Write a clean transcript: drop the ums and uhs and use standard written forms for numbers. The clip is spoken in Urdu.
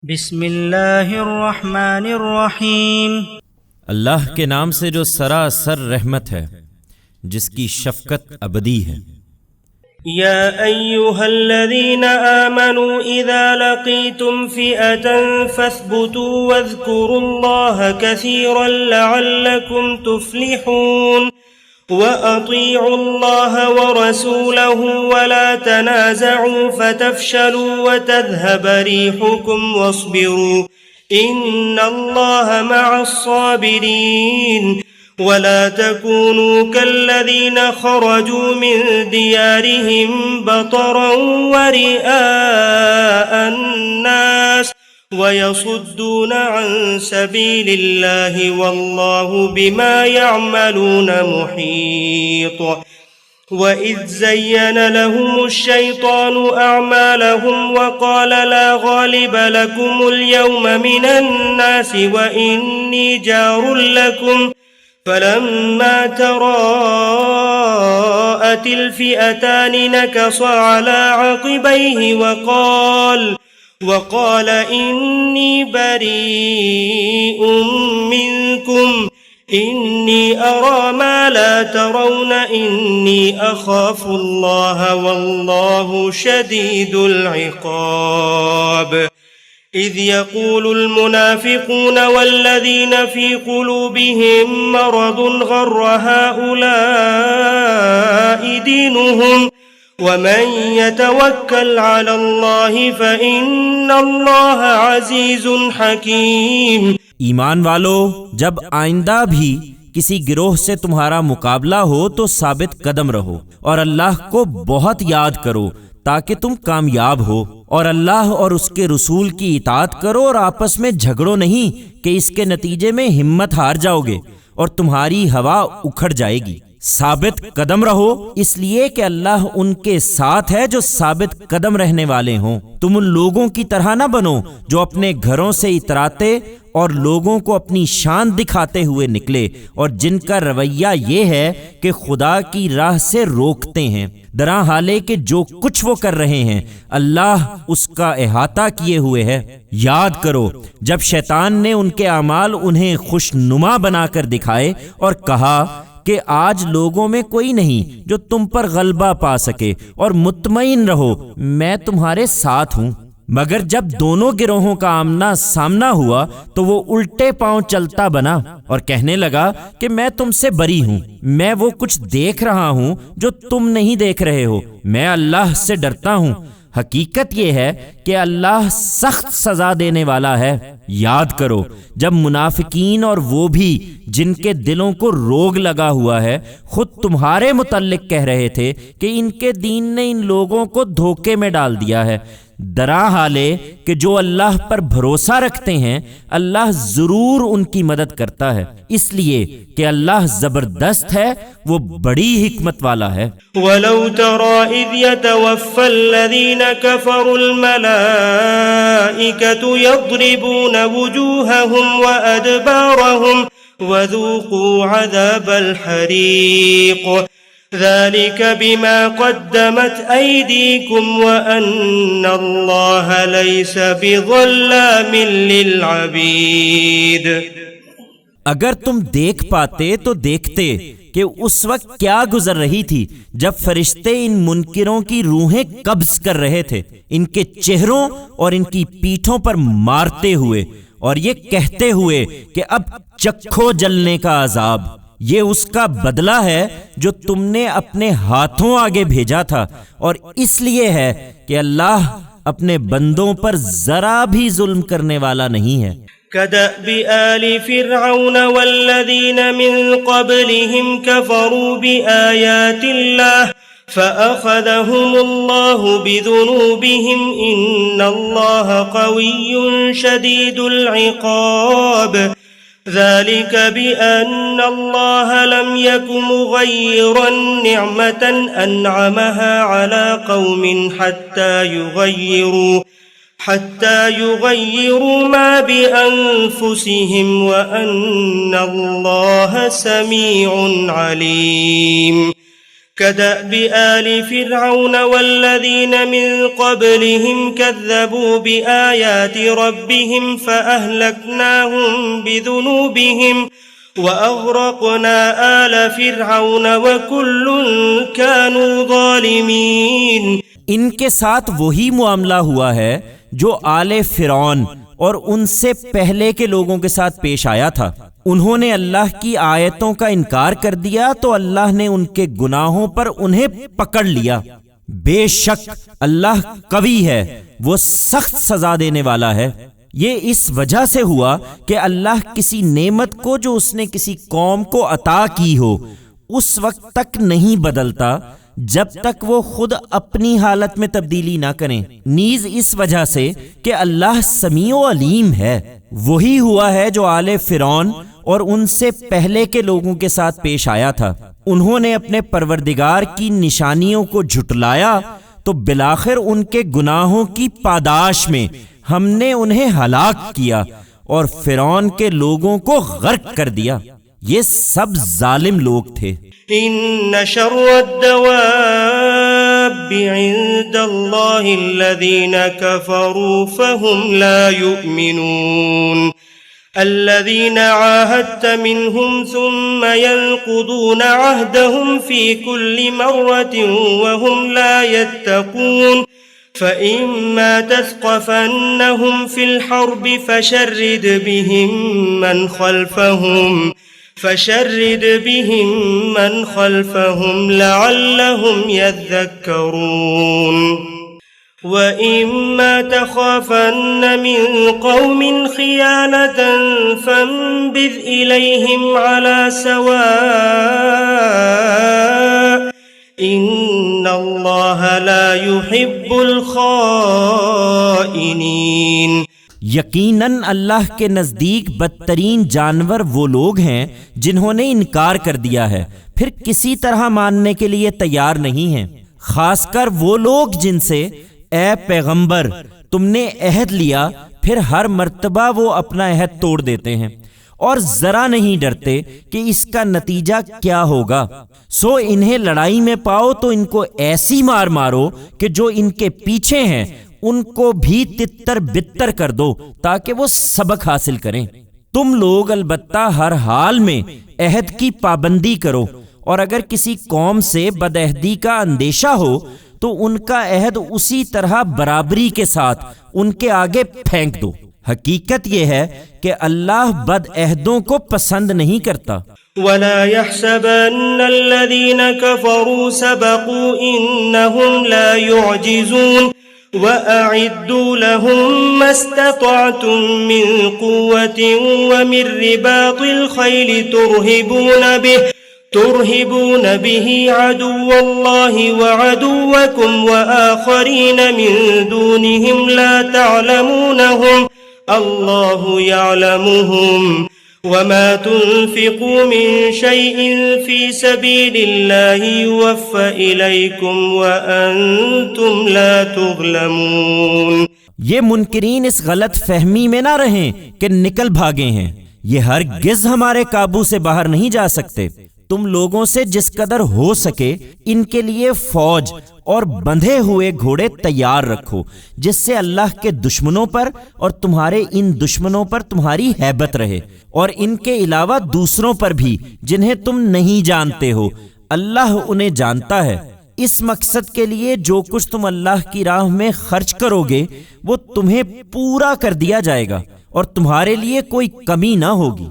بسم اللہ الرحمن الرحیم۔ اللہ کے نام سے جو سراسر رحمت ہے، جس کی شفقت ابدی ہے۔ یا ایھا الذین آمنوا اذا لقیتم فئة فاثبتوا واذکروا اللہ کثیرا لعلکم تفلحون وَأَطِيعُوا اللَّهَ وَرَسُولَهُ وَلَا تَنَازَعُوا فَتَفْشَلُوا وَتَذْهَبَ رِيحُكُمْ وَاصْبِرُوا إِنَّ اللَّهَ مَعَ الصَّابِرِينَ وَلَا تَكُونُوا كَالَّذِينَ خَرَجُوا مِن دِيَارِهِمْ بَطَرًا وَرِئَاءَ النَّاسِ وَيَصُدُّونَ عَن سَبِيلِ اللَّهِ وَاللَّهُ بِمَا يَعْمَلُونَ مُحِيطٌ وَإِذْ زَيَّنَ لَهُمُ الشَّيْطَانُ أَعْمَالَهُمْ وَقَالَ لَا غَالِبَ لَكُمُ الْيَوْمَ مِنَ النَّاسِ وَإِنِّي جَارٌ لَكُمْ فَلَمَّا تَرَاءَتِ الْفِئَتَانِ نَكَصَ عَلَى عَقِبَيْهِ وقال إني بريء منكم إني أرى ما لا ترون إني أخاف الله والله شديد العقاب إذ يقول المنافقون والذين في قلوبهم مرض غر هؤلاء دينهم وَمَن يَتَوَكَّلْ عَلَى اللَّهِ فَإِنَّ اللَّهَ عَزِيزٌ حَكِيمٌ۔ ایمان والو، جب آئندہ بھی کسی گروہ سے تمہارا مقابلہ ہو تو ثابت قدم رہو اور اللہ کو بہت یاد کرو تاکہ تم کامیاب ہو، اور اللہ اور اس کے رسول کی اطاعت کرو اور آپس میں جھگڑو نہیں کہ اس کے نتیجے میں ہمت ہار جاؤ گے اور تمہاری ہوا اکھڑ جائے گی۔ ثابت قدم رہو اس لیے کہ اللہ ان کے ساتھ ہے جو ثابت قدم رہنے والے ہوں۔ تم ان لوگوں کی طرح نہ بنو جو اپنے گھروں سے اتراتے اور لوگوں کو اپنی شان دکھاتے ہوئے نکلے، اور جن کا رویہ یہ ہے کہ خدا کی راہ سے روکتے ہیں، درا حالے کہ جو کچھ وہ کر رہے ہیں اللہ اس کا احاطہ کیے ہوئے ہے۔ یاد کرو جب شیطان نے ان کے اعمال انہیں خوشنما بنا کر دکھائے اور کہا کہ آج لوگوں میں کوئی نہیں جو تم پر غلبہ پا سکے، اور مطمئن رہو میں تمہارے ساتھ ہوں۔ مگر جب دونوں گروہوں کا آمنا سامنا ہوا تو وہ الٹے پاؤں چلتا بنا اور کہنے لگا کہ میں تم سے بری ہوں، میں وہ کچھ دیکھ رہا ہوں جو تم نہیں دیکھ رہے ہو، میں اللہ سے ڈرتا ہوں۔ حقیقت یہ ہے کہ اللہ سخت سزا دینے والا ہے۔ یاد کرو جب منافقین اور وہ بھی جن کے دلوں کو روگ لگا ہوا ہے خود تمہارے متعلق کہہ رہے تھے کہ ان کے دین نے ان لوگوں کو دھوکے میں ڈال دیا ہے، درا حالے کہ جو اللہ پر بھروسہ رکھتے ہیں اللہ ضرور ان کی مدد کرتا ہے، اس لیے کہ اللہ زبردست ہے، وہ بڑی حکمت والا ہے۔ وَلَوْ تَرَى إِذْ يَتَوَفَّى الَّذِينَ كَفَرُوا الْمَلَائِكَةُ يَضْرِبُونَ وُجُوهَهُمْ وَأَدْبَارَهُمْ وَذُوقُوا عَذَابَ الْحَرِيقِ ذَلِكَ بِمَا قَدَّمَتْ أَيْدِيكُمْ وَأَنَّ اللَّهَ لَيْسَ بِظَلَّامٍ لِلْعَبِيدِ۔ اگر تم دیکھ پاتے تو دیکھتے کہ اس وقت کیا گزر رہی تھی جب فرشتے ان منکروں کی روحیں قبض کر رہے تھے، ان کے چہروں اور ان کی پیٹھوں پر مارتے ہوئے اور یہ کہتے ہوئے کہ اب چکھو جلنے کا عذاب، یہ اس کا بدلہ ہے جو تم نے اپنے ہاتھوں آگے بھیجا تھا، اور اس لیے ہے کہ اللہ اپنے بندوں پر ذرا بھی ظلم کرنے والا نہیں ہے۔ كدأب آل فرعون والذين من قبلهم كفروا بآيات الله فأخذهم الله بذنوبهم إن الله قوي شديد العقاب ذلك بأن الله لم يكن مغيرا نعمة أنعمها على قوم حتى يغيروا ما بأنفسهم وأن الله سميع عليم۔ كدأب آل فرعون والذين من قبلهم كذبوا بآيات ربهم فأهلكناهم بذنوبهم وأغرقنا آل فرعون وكل كانوا ظالمين۔ ان کے ساتھ وہی معاملہ ہوا ہے جو آل فرعون اور ان سے پہلے کے لوگوں کے ساتھ پیش آیا تھا۔ انہوں نے اللہ کی آیتوں کا انکار کر دیا تو اللہ نے ان کے گناہوں پر انہیں پکڑ لیا۔ بے شک اللہ قوی ہے، وہ سخت سزا دینے والا ہے۔ یہ اس وجہ سے ہوا کہ اللہ کسی نعمت کو جو اس نے کسی قوم کو عطا کی ہو اس وقت تک نہیں بدلتا جب تک وہ خود اپنی حالت میں تبدیلی نہ کریں، نیز اس وجہ سے کہ اللہ سمیع و علیم ہے۔ وہی ہوا ہے جو آل فرعون اور ان سے پہلے کے لوگوں کے ساتھ پیش آیا تھا۔ انہوں نے اپنے پروردگار کی نشانیوں کو جھٹلایا تو بالآخر ان کے گناہوں کی پاداش میں ہم نے انہیں ہلاک کیا اور فرعون کے لوگوں کو غرق کر دیا۔ یہ سب ظالم لوگ تھے۔ ان شر الدواب عند اللہ الذین كفروا فهم لا يؤمنون الذين عاهدت منهم ثم ينقضون عهدهم في كل مرة وهم لا يتقون فإما تثقفنهم في الحرب فشرد بهم من خلفهم لعلهم يذكرون وَإِمَّا تَخَافَنَّ مِن قَوْمٍ خِيَانَةً فَانبِذْ إِلَيْهِمْ عَلَى سَوَاءٍ إِنَّ اللَّهَ لَا يُحِبُّ الْخَائِنِينَ۔ یقیناً اللہ کے نزدیک بدترین جانور وہ لوگ ہیں جنہوں نے انکار کر دیا ہے پھر کسی طرح ماننے کے لیے تیار نہیں ہیں، خاص کر وہ لوگ جن سے اے پیغمبر تم نے عہد لیا پھر ہر مرتبہ وہ اپنا عہد توڑ دیتے ہیں اور ذرا نہیں ڈرتے کہ اس کا نتیجہ کیا ہوگا۔ سو انہیں لڑائی میں پاؤ تو ان کو ایسی مار مارو کہ جو ان کے پیچھے ہیں ان کو بھی تتر بتر کر دو تاکہ وہ سبق حاصل کریں۔ تم لوگ البتہ ہر حال میں عہد کی پابندی کرو اور اگر کسی قوم سے بدعہدی کا اندیشہ ہو تو ان کا عہد اسی طرح برابری کے ساتھ ان کے آگے پھینک دو۔ حقیقت یہ ہے کہ اللہ بد عہدوں کو پسند نہیں کرتا۔ وَلَا يَحْسَبَنَّ الَّذِينَ كَفَرُوا سَبَقُوا إِنَّهُمْ لَا يُعْجِزُونَ وَأَعِدُّوا لَهُم مَّا اسْتَطَعْتُم مِّن قُوَّةٍ وَمِن رِّبَاطِ الْخَيْلِ ترهبون به عدو الله وعدوكم وآخرين من دونهم لا تعلمونهم الله يعلمهم وما تنفقوا من شيء في سبيل الله يوفى إليكم وأنتم لا تظلمون۔ یہ منکرین اس غلط فہمی میں نہ رہیں کہ نکل بھاگے ہیں، یہ ہرگز ہمارے قابو سے باہر نہیں جا سکتے۔ تم لوگوں سے جس قدر ہو سکے ان کے لیے فوج اور بندھے ہوئے گھوڑے تیار رکھو جس سے اللہ کے دشمنوں پر اور تمہارے ان دشمنوں پر تمہاری ہیبت رہے، اور ان کے علاوہ دوسروں پر بھی جنہیں تم نہیں جانتے ہو، اللہ انہیں جانتا ہے۔ اس مقصد کے لیے جو کچھ تم اللہ کی راہ میں خرچ کرو گے وہ تمہیں پورا کر دیا جائے گا اور تمہارے لیے کوئی کمی نہ ہوگی۔